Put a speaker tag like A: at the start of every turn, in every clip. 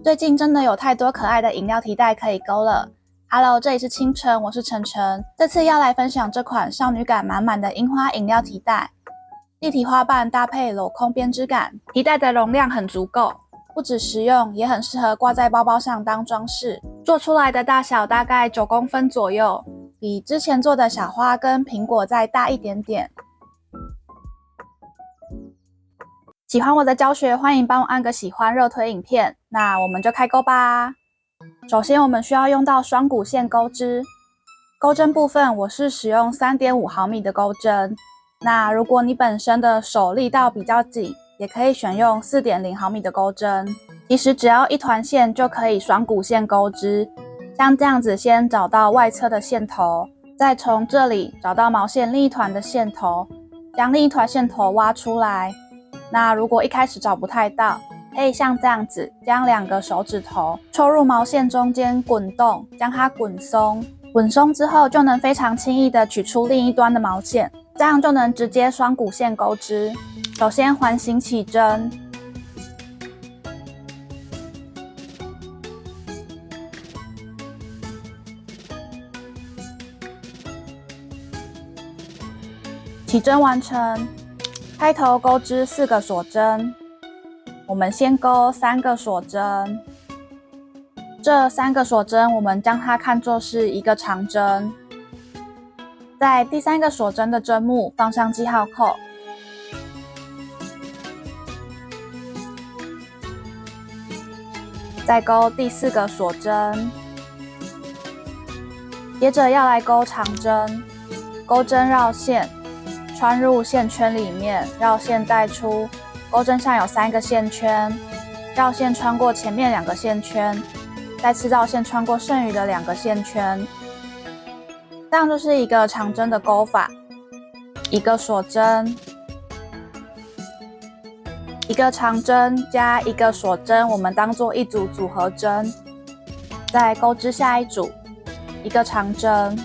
A: 最近真的有太多可愛的飲料提袋可以勾了。Hello， 這裡是清晨，我是晨晨。這次要來分享這款少女感滿滿的櫻花飲料提袋，立體花瓣搭配鏤空編織感，提袋的容量很足夠，不只實用，也很適合掛在包包上當裝飾。做出來的大小大概9公分左右，比之前做的小花跟蘋果再大一點點。喜歡我的教學，歡迎幫我按個喜歡，熱推影片。那我們就開勾吧。首先我們需要用到雙股線鈎織，鈎針部分我是使用 3.5 毫米的鈎針。那如果你本身的手力道比較緊，也可以選用 4.0 毫米的鈎針。其實只要一團線就可以雙股線鈎織。像這樣子，先找到外側的線頭，再從這裡找到毛線另一團的線頭，將另一團線頭挖出來。那如果一開始找不太到，可以像這樣子，將2個手指頭抽入毛線中間滾動，將它滾鬆。滾鬆之後，就能非常輕易的取出另一端的毛線，這樣就能直接雙股線鈎織。首先環形起針，起針完成。開頭鈎織4個鎖針，我們先鈎3個鎖針。這3個鎖針，我們將它看作是一個長針。在第3個鎖針的針目放上記號扣，再鈎第4個鎖針。接着要來鈎長針，鈎針繞線。穿入線圈裡面，繞線帶出，鈎針上有3個線圈，繞線穿過前面2個線圈，再次繞線穿過剩餘的2個線圈，這樣就是一個長針的鈎法。一個鎖針，一個長針加一個鎖針，我們當做一組組合針，再鈎織下一組，一個長針。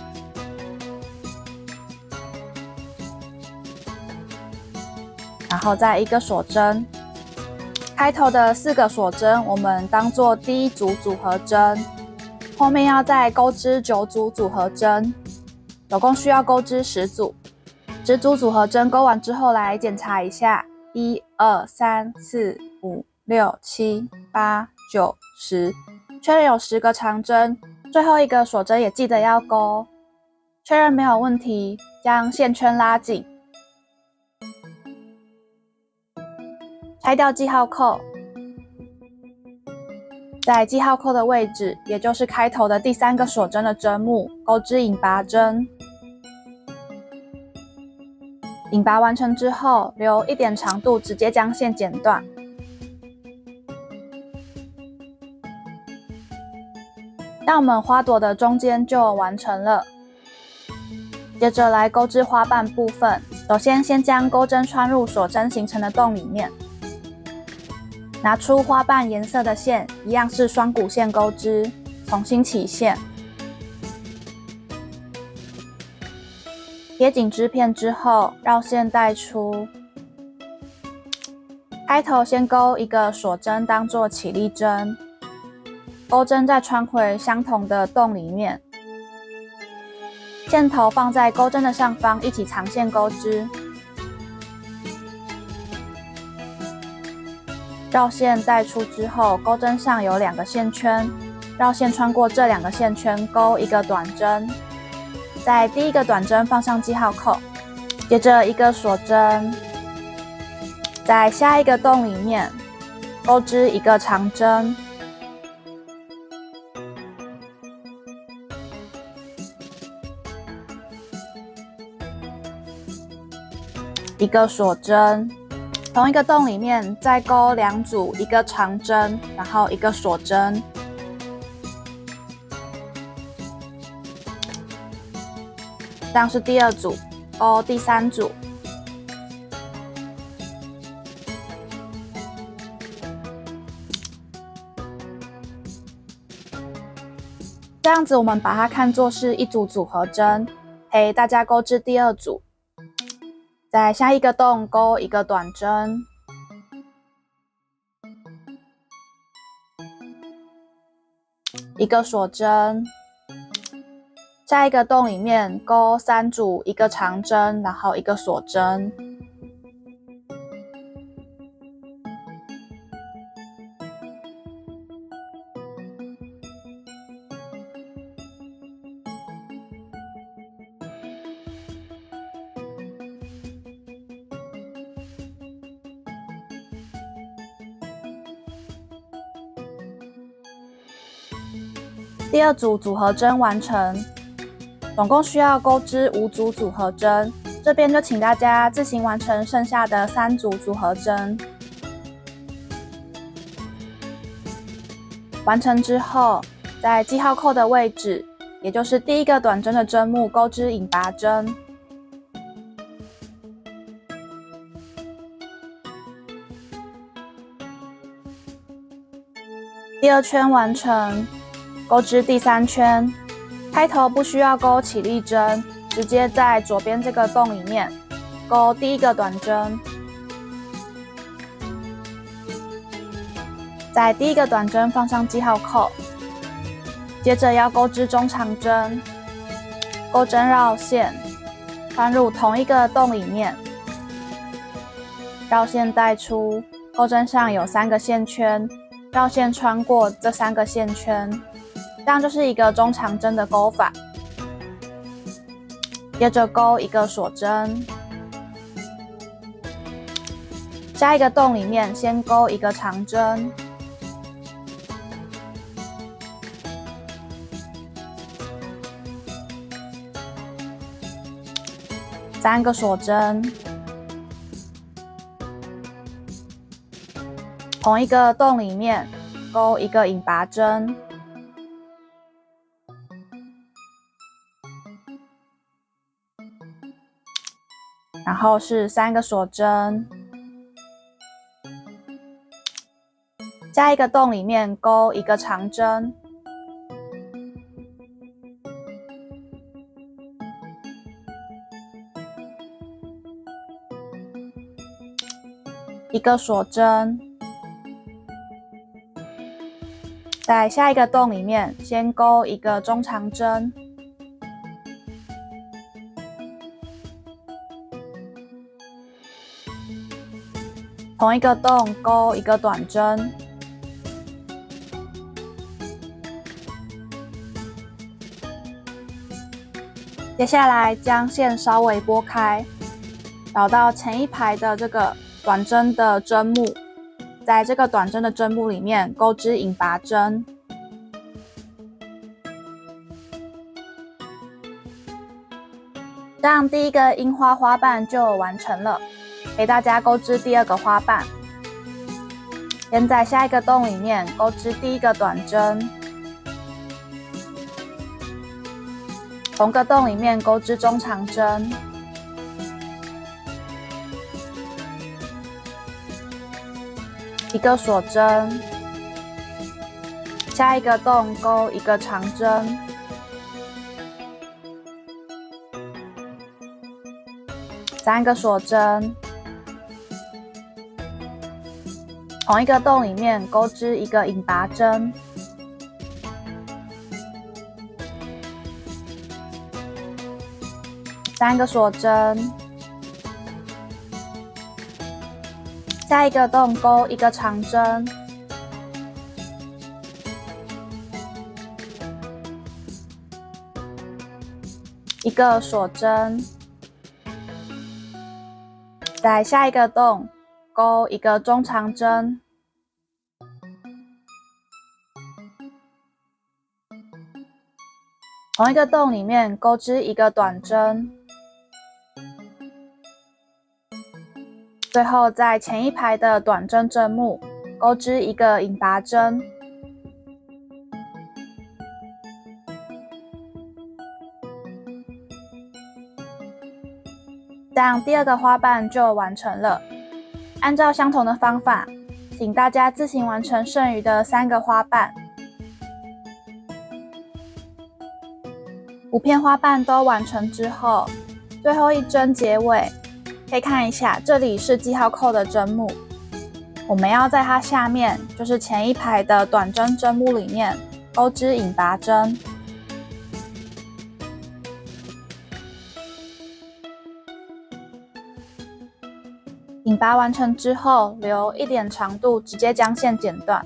A: 然後再一個鎖針，開頭的4個鎖針我們當做第一組組合針，後面要再鈎織9組組合針，總共需要鈎織10組。10組組合針鈎完之後，來檢查一下，1、2、3、4、5、6、7、8、9、10，確認有10個長針，最後一個鎖針也記得要鈎。確認沒有問題，將線圈拉緊。拆掉記號扣，在記號扣的位置，也就是開頭的第3個鎖針的針目，鈎織引拔針。引拔完成之後，留1點長度，直接將線剪斷。那我們花朵的中間就完成了。接着來鈎織花瓣部分，首先將鈎針穿入鎖針形成的洞裡面。拿出花瓣顏色的線，一樣是雙股線鈎織，重新起線。貼緊織片之後，繞線帶出。開頭先鈎一個鎖針當做起立針，鈎針再穿回相同的洞裡面。線頭放在鈎針的上方，一起長線鈎織。繞線帶出之後，鈎針上有2個線圈，繞線穿過這2個線圈，鈎一個短針，在第一個短針放上記號扣，接着一個鎖針，在下一個洞裡面鈎織一個長針，一個鎖針。同一個洞裡面再鈎2組，一個長針，然後一個鎖針。這樣是第2組，鈎第3組。這樣子我們把它看作是一組組合針，陪大家鈎織第2組。在下一個洞鈎一個短針，一個鎖針，下一個洞裡面勾3組一個長針，然後一個鎖針。第二組組合針完成，總共需要鈎織5組組合針，這邊就請大家自行完成剩下的3組組合針。完成之後，在記號扣的位置，也就是第一個短針的針目鈎織引拔針。第2圈完成。鈎織第3圈，開頭不需要鈎起立針，直接在左邊這個洞裡面鈎第一個短針，在第一個短針放上記號扣，接着要鈎織中長針，鈎針繞線，穿入同一個洞裡面，繞線帶出，鈎針上有3個線圈，繞線穿過這3個線圈。這樣就是一個中長針的鈎法，接着鈎一個鎖針，下一個洞裡面先鈎一個長針，3個鎖針，同一個洞裡面鈎一個引拔針。然後是3個鎖針，下一個洞裡面鈎一個長針，一個鎖針，在下一個洞裡面先鈎一個中長針。同一個洞鈎一個短針，接下來將線稍微撥開，找到前一排的這個短針的針目，在這個短針的針目裡面鈎織引拔針。這樣第一個櫻花花瓣就完成了。給大家鈎織第2個花瓣，先在下一個洞裡面鈎織第一個短針，同個洞裡面鈎織中長針，一個鎖針，下一個洞鈎一個長針，3個鎖針。同一個洞裡面鈎織一個引拔針，3個鎖針，下一個洞鈎一個長針，一個鎖針，在下一個洞鈎一個中長針，同一個洞裡面鈎織一個短針，最後在前一排的短針針目鈎織一個引拔針。這樣第2個花瓣就完成了。按照相同的方法，請大家自行完成剩餘的3個花瓣。5片花瓣都完成之後，最後一針結尾，可以看一下，這裡是記號扣的針目，我們要在它下面，就是前一排的短針針目裡面鈎織引拔針。引拔完成之後，留1點長度，直接將線剪斷。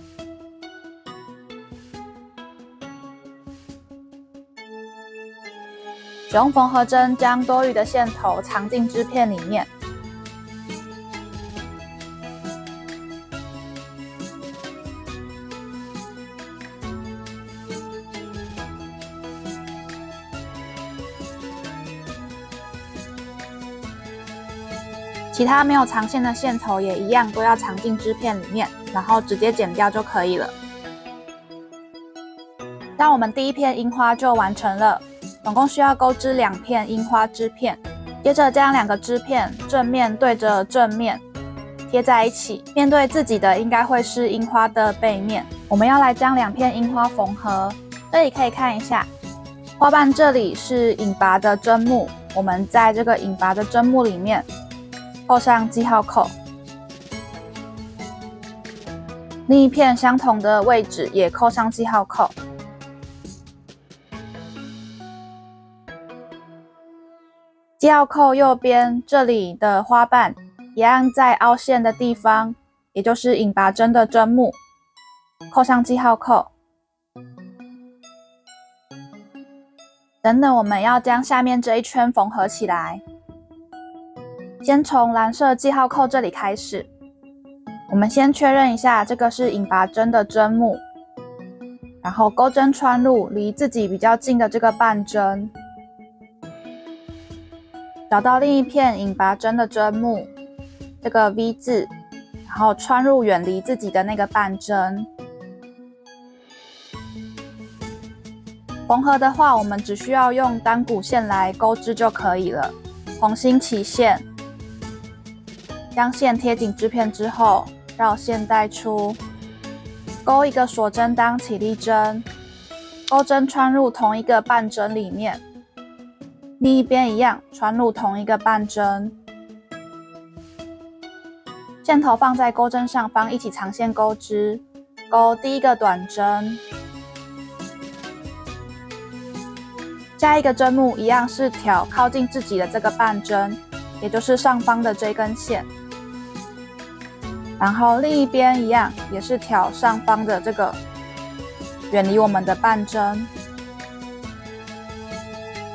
A: 使用縫合針將多餘的線頭藏進織片裡面。其他沒有藏線的線頭也一樣，都要藏進織片裡面，然後直接剪掉就可以了。那我們第一片櫻花就完成了，總共需要鈎織2片櫻花織片。接着將2個織片正面對着正面貼在一起，面對自己的應該會是櫻花的背面。我們要來將2片櫻花縫合，這裡可以看一下，花瓣這裡是引拔的針目，我們在這個引拔的針目裡面扣上記號扣，另一片相同的位置也扣上記號扣。記號扣右邊這裡的花瓣一樣在凹陷的地方，也就是引拔針的針目，扣上記號扣。等等，我們要將下面這一圈縫合起來。先從藍色記號扣這裡開始，我們先確認一下這個是引拔針的針目，然後鈎針穿入離自己比較近的這個半針，找到另一片引拔針的針目，這個 V 字，然後穿入遠離自己的那個半針。縫合的話，我們只需要用單股線來鈎織就可以了。同心起線。將線貼緊織片之後，繞線帶出，鈎一個鎖針當起立針，鈎針穿入同一個半針裡面，另一邊一樣穿入同一個半針，線頭放在鈎針上方一起長線鈎織，鈎第一個短針，下一個針目一樣是挑靠近自己的這個半針，也就是上方的這根線。然後另一邊一樣，也是挑上方的這個遠離我們的半針，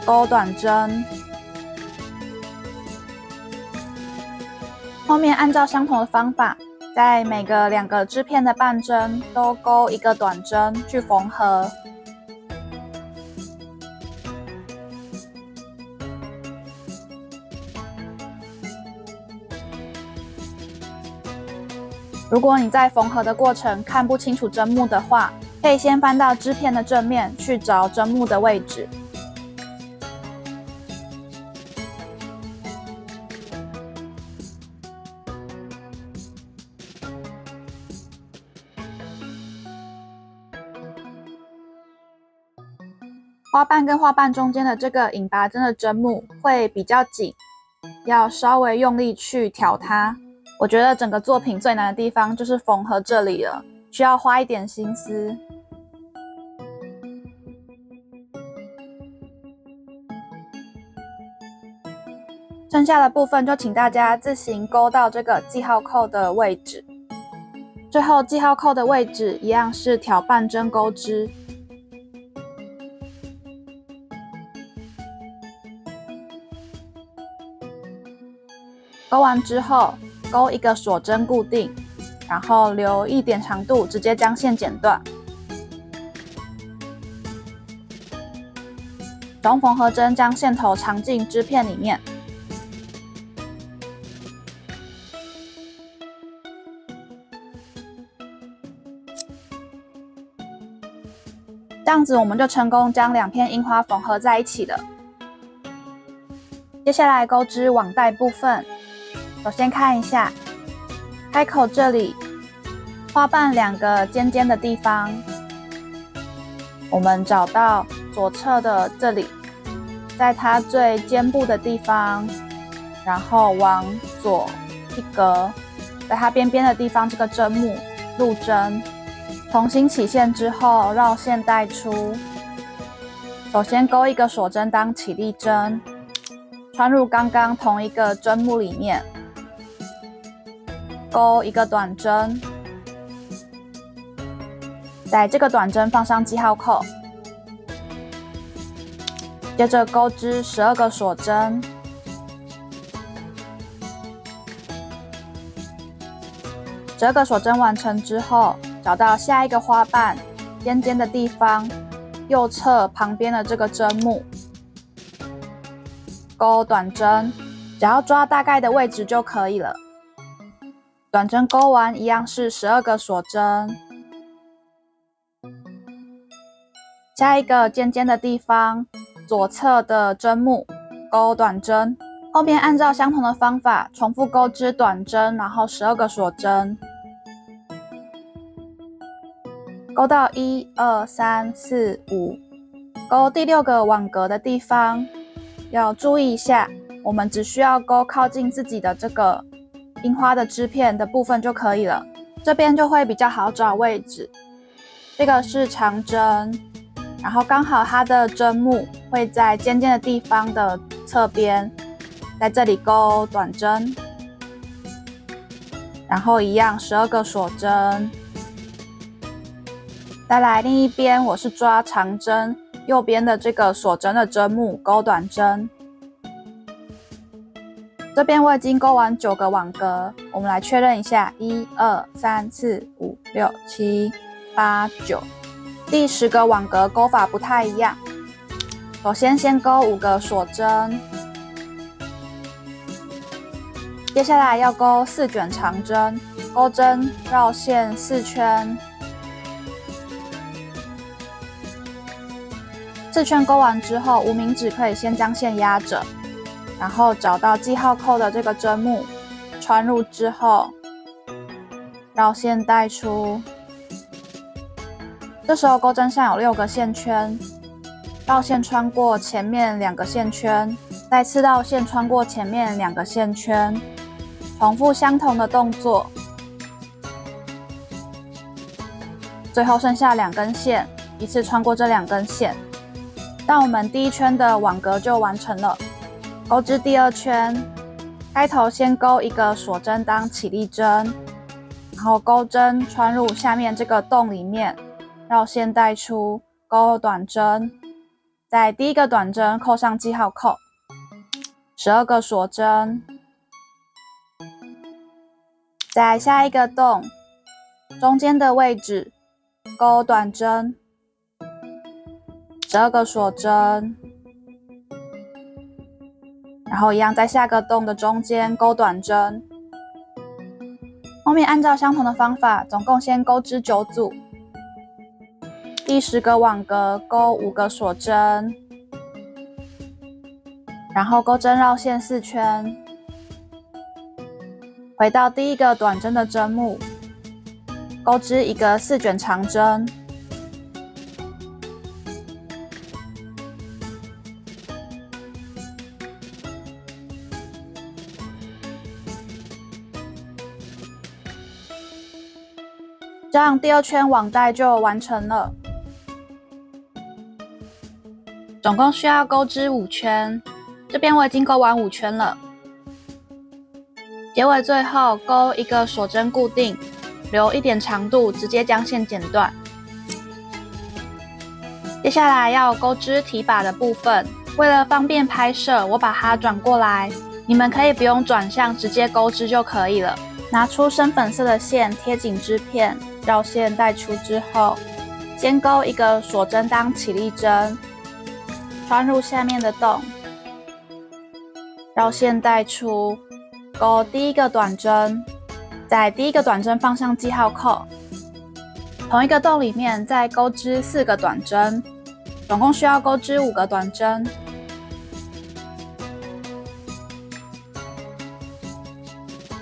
A: 鈎短針。後面按照相同的方法，在每個2個織片的半針都鈎一個短針去縫合。如果你在縫合的過程看不清楚針目的話，可以先翻到織片的正面去找針目的位置。花瓣跟花瓣中間的這個引拔針的針目會比較緊，要稍微用力去挑它。我覺得整個作品最難的地方就是縫合這裡了，需要花一點心思。剩下的部分就請大家自行鈎到這個記號扣的位置。最後記號扣的位置一樣是挑半針鈎織。鈎完之後，鈎一個鎖針固定，然後留1點長度，直接將線剪斷。用縫合針將線頭藏進織片裡面。這樣子我們就成功將2片櫻花縫合在一起了。接下來鈎織網帶部分。首先看一下開口這裡，花瓣2個尖尖的地方，我們找到左側的這裡，在它最尖部的地方，然後往左一格，在它邊邊的地方這個針目入針，重新起線之後，繞線帶出。首先勾一個鎖針當起立針，穿入剛剛同一個針目裡面，勾一個短針，在這個短針放上記號扣，接着勾織12個鎖針。12個鎖針完成之後，找到下一個花瓣尖尖的地方，右側旁邊的這個針目，勾短針，只要抓大概的位置就可以了。短針勾完，一樣是12個鎖針。下一個尖尖的地方，左側的針目，勾短針。後面按照相同的方法，重複勾織短針，然後12個鎖針。勾到1、2、3、4、5，勾第6個網格的地方，要注意一下，我們只需要勾靠近自己的這個櫻花的織片的部分就可以了，這邊就會比較好找位置。這個是長針，然後剛好它的針目會在尖尖的地方的側邊，在這裡勾短針，然後一樣12個鎖針。再來另一邊，我是抓長針，右邊的這個鎖針的針目勾短針。這邊我已經勾完9個網格，我們來確認一下，1、2、3、4、5、6、7、8、9。第10個網格勾法不太一樣，首先勾5個鎖針，接下來要勾4卷長針，鈎針繞線4圈。4圈勾完之後，無名指可以先將線壓着，然後找到記號扣的這個針目，穿入之後，繞線帶出。這時候鈎針上有6個線圈，繞線穿過前面2個線圈，再次繞線穿過前面2個線圈，重複相同的動作。最後剩下2根線，一次穿過這2根線。那我們第1圈的網格就完成了。勾織第2圈，開頭先勾一個鎖針當起立針，然後鈎針穿入下面這個洞裡面，繞線帶出，勾短針，在第1個短針扣上記號扣，12個鎖針，在下一個洞中間的位置勾短針。12個鎖針，然後一樣在下個洞的中間勾短針。後面按照相同的方法，總共先勾織9組。第10個網格勾5個鎖針，然後鈎針繞線4圈，回到第1個短針的針目，勾織一個4卷長針。這樣第2圈網帶就完成了，總共需要勾織5圈，這邊我已經勾完5圈了。結尾最後勾一個鎖針固定，留1點長度，直接將線剪斷。接下來要勾織提把的部分，為了方便拍攝，我把它轉過來，你們可以不用轉向，直接勾織就可以了。拿出深粉色的線貼緊織片，繞線帶出之後，先勾一個鎖針當起立針，穿入下面的洞，繞線帶出，勾第1個短針，在第1個短針放上記號扣，同一個洞裡面再勾織4個短針，總共需要勾織5個短針。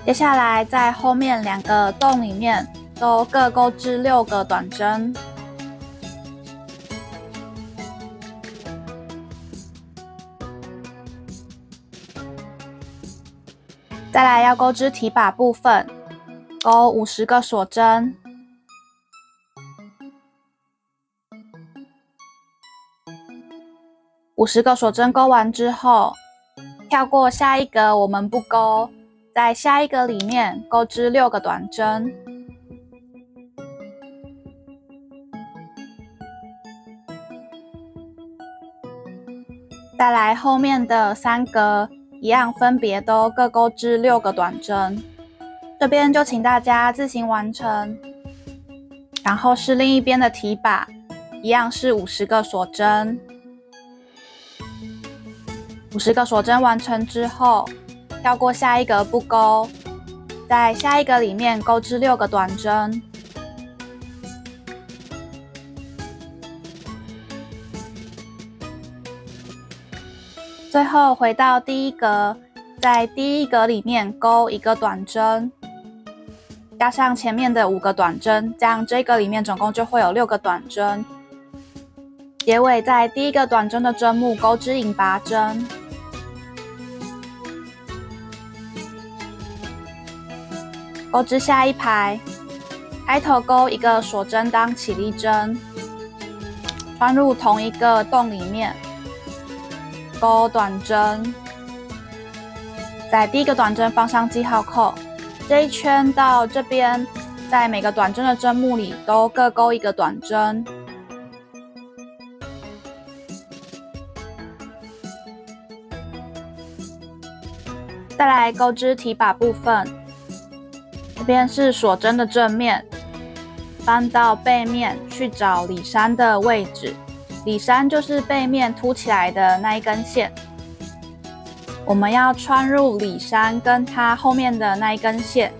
A: 接下來在後面2個洞裡面都各勾織6個短針。再來要勾織提把部分，勾50個鎖針， 50個鎖針勾完之後，跳過下一格我們不勾，在下一格裡面勾織6個短針。再來後面的3格一樣，分別都各勾織6個短針。這邊就請大家自行完成。然後是另一邊的提把，一樣是50個鎖針。50個鎖針完成之後，跳過下一格不勾，在下一格裡面勾織6個短針。最後回到第一格，在第一格裡面勾1個短針，加上前面的5個短針，這樣這個裡面總共就會有6個短針。結尾在第一個短針的針目勾織引拔針，勾織下一排，開頭勾1個鎖針當起立針，穿入同一個洞裡面。勾短針，在第一個短針放上記號扣，這一圈到這邊，在每個短針的針目裡都各勾1個短針。再來勾織提把部分，這邊是鎖針的正面，翻到背面去找裡衫的位置。裡衫就是背面凸起來的那一根線，我們要穿入裡衫跟它後面的那一根線，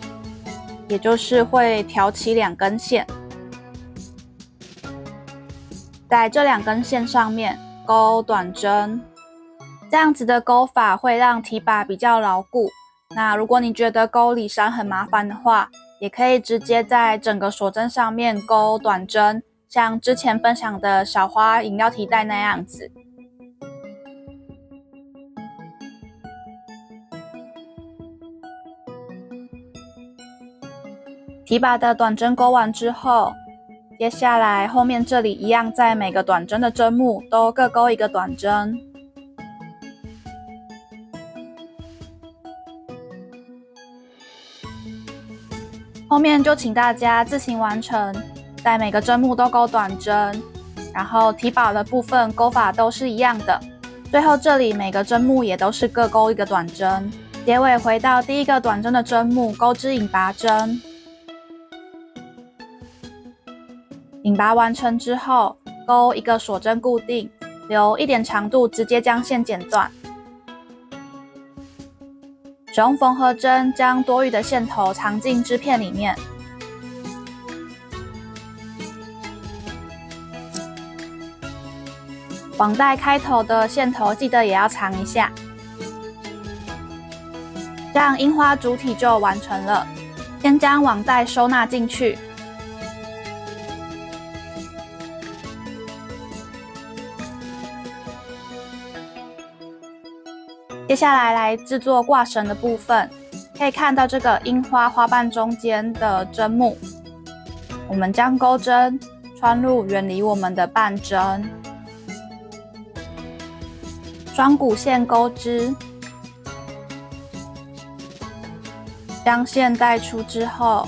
A: 也就是會挑起2根線，在這2根線上面勾短針，這樣子的勾法會讓提把比較牢固。那如果你覺得勾裡衫很麻煩的話，也可以直接在整個鎖針上面勾短針，像之前分享的小花飲料提袋那樣子。提把的短針勾完之後，接下來後面這裡一樣，在每個短針的針目都各勾1個短針。後面就請大家自行完成。在每個針目都勾短針，然後提把的部分勾法都是一樣的。最後這裡每個針目也都是各勾1個短針。結尾回到第一個短針的針目，勾織引拔針。引拔完成之後，勾1個鎖針固定，留1點長度，直接將線剪斷。使用縫合針將多餘的線頭藏進織片裡面。網帶開頭的線頭記得也要藏一下，這樣櫻花主體就完成了。先將網帶收納進去，接下來製作掛繩的部分。可以看到這個櫻花花瓣中間的針目，我們將鈎針穿入，遠離我們的半針。雙股線鈎織，將線帶出之後，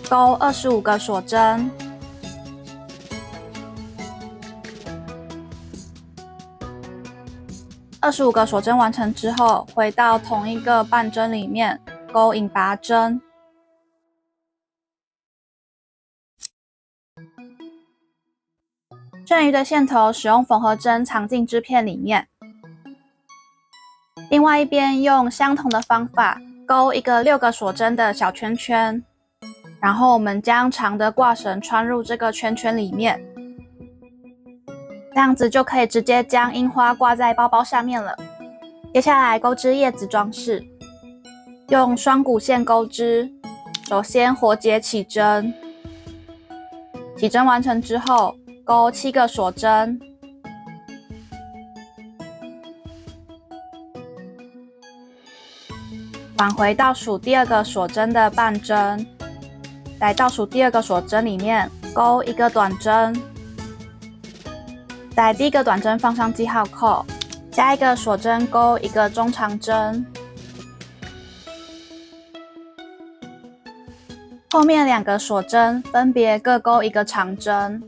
A: 勾25個鎖針。25個鎖針完成之後，回到同一個半針裡面勾引拔針。剩餘的線頭使用縫合針藏進織片裡面。另外一邊用相同的方法勾一個6個鎖針的小圈圈，然後我們將長的掛繩穿入這個圈圈裡面，這樣子就可以直接將櫻花掛在包包下面了。接下來鈎織葉子裝飾，用雙股線鈎織。首先活結起針，起針完成之後，勾7個鎖針，返回倒數第2個鎖針的半針，在倒數第2個鎖針裡面勾1個短針，在第一個短針放上記號扣，加一個鎖針勾一個中長針，後面2個鎖針分別各勾一個長針，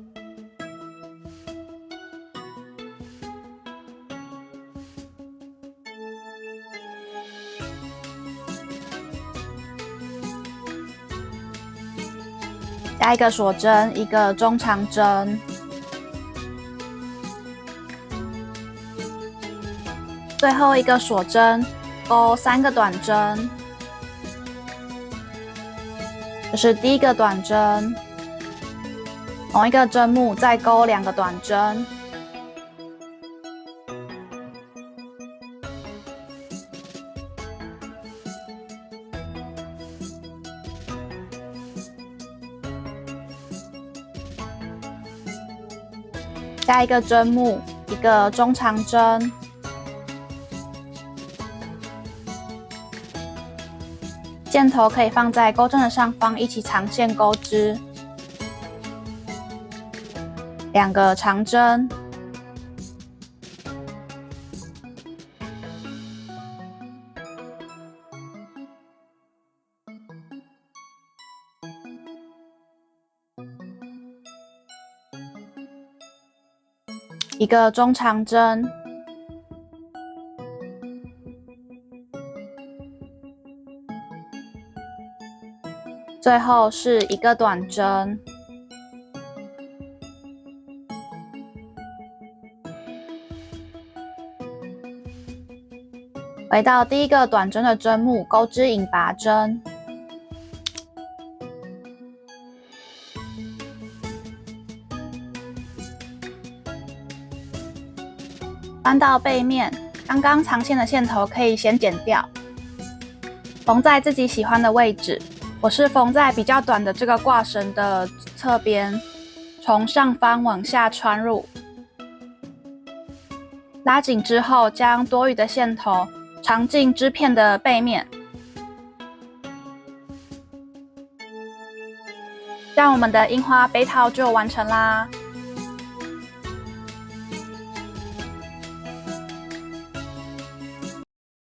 A: 加一個鎖針，一個中長針，最後一個鎖針，勾3個短針。這是第一個短針，同一個針目再勾2個短針，加一個針目，一個中長針，線頭可以放在鈎針的上方，一起長線鈎織。2個長針，一個中長針。最後是一個短針，回到第一個短針的針目，鈎織引拔針，翻到背面，剛剛長線的線頭可以先剪掉，縫在自己喜歡的位置。我是縫在比較短的這個掛繩的側邊，從上方往下穿入，拉緊之後，將多餘的線頭藏進織片的背面，這樣我們的櫻花杯套就完成啦。